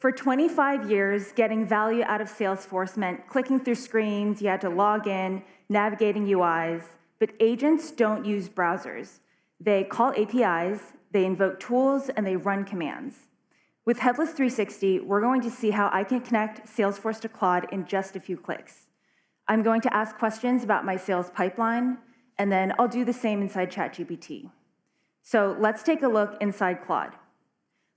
For 25 years, getting value out of Salesforce meant clicking through screens, you had to log in, navigating UIs, but agents don't use browsers. They call APIs, they invoke tools, and they run commands. With Headless 360, we're going to see how I can connect Salesforce to Claude in just a few clicks. I'm going to ask questions about my sales pipeline, and then I'll do the same inside ChatGPT. So let's take a look inside Claude.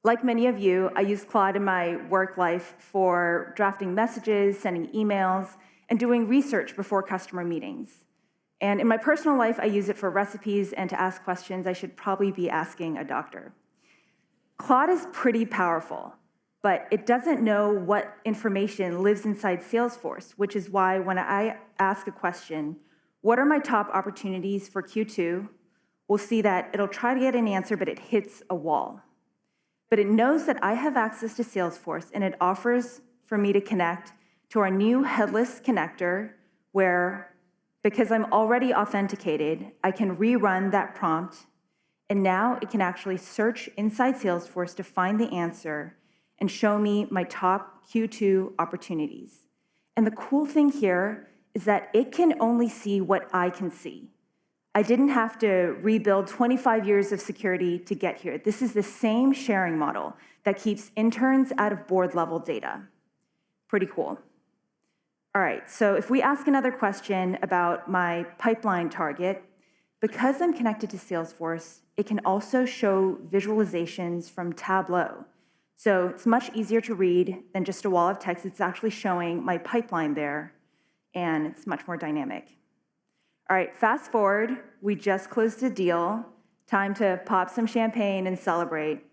Like many of you, I use Claude in my work life for drafting messages, sending emails, and doing research before customer meetings. And in my personal life, I use it for recipes and to ask questions I should probably be asking a doctor. Claude is pretty powerful, but it doesn't know what information lives inside Salesforce, which is why when I ask a question, what are my top opportunities for Q2, we'll see that it'll try to get an answer, but it hits a wall. But it knows that I have access to Salesforce, and it offers for me to connect to our new Headless connector, where, because I'm already authenticated, I can rerun that prompt, and now it can actually search inside Salesforce to find the answer and show me my top Q2 opportunities. And the cool thing here is that it can only see what I can see. I didn't have to rebuild 25 years of security to get here. This is the same sharing model that keeps interns out of board-level data. Pretty cool. All right, so if we ask another question about my pipeline target, because I'm connected to Salesforce, it can also show visualizations from Tableau. So it's much easier to read than just a wall of text. It's actually showing my pipeline there, and it's much more dynamic. All right, fast forward, we just closed a deal. Time to pop some champagne and celebrate.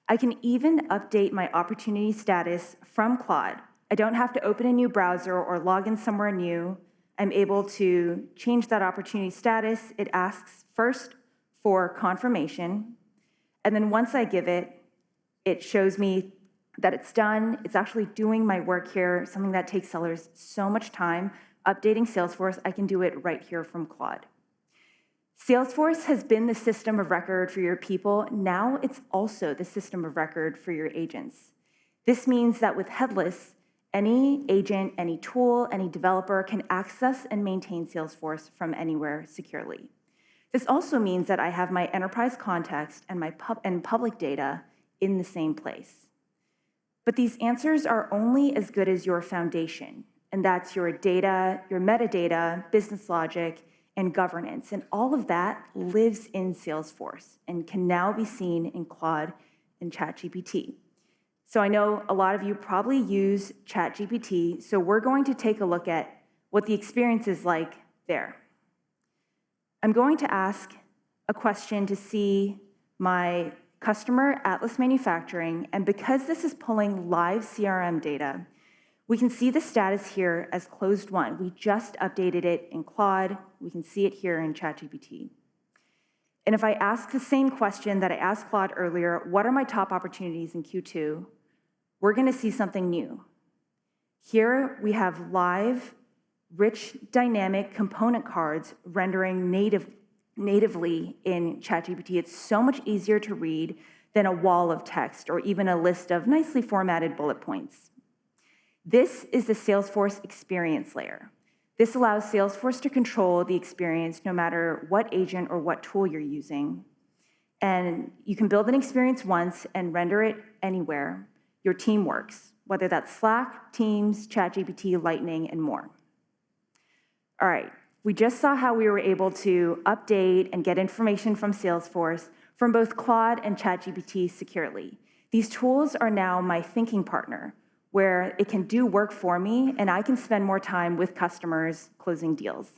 I can even update my opportunity status from Claude. I don't have to open a new browser or log in somewhere new. I'm able to change that opportunity status. It asks first for confirmation, and then once I give it, it shows me that it's done. It's actually doing my work here, something that takes sellers so much time. Updating Salesforce, I can do it right here from Claude. Salesforce has been the system of record for your people. Now it's also the system of record for your agents. This means that with Headless, any agent, any tool, any developer can access and maintain Salesforce from anywhere securely. This also means that I have my enterprise context and my public data in the same place. But these answers are only as good as your foundation, and that's your data, your metadata, business logic, and governance. And all of that lives in Salesforce and can now be seen in Claude and ChatGPT. So I know a lot of you probably use ChatGPT, so we're going to take a look at what the experience is like there. I'm going to ask a question to see my customer, Atlas Manufacturing, and because this is pulling live CRM data, we can see the status here as closed won. We just updated it in Claude. We can see it here in ChatGPT. And if I ask the same question that I asked Claude earlier, what are my top opportunities in Q2? We're going to see something new. Here we have live, rich, dynamic component cards rendering natively in ChatGPT. It's so much easier to read than a wall of text or even a list of nicely formatted bullet points. This is the Salesforce experience layer. This allows Salesforce to control the experience no matter what agent or what tool you're using. And you can build an experience once and render it anywhere your team works, whether that's Slack, Teams, ChatGPT, Lightning, and more. All right, we just saw how we were able to update and get information from Salesforce from both Claude and ChatGPT securely. These tools are now my thinking partner, where it can do work for me and I can spend more time with customers closing deals.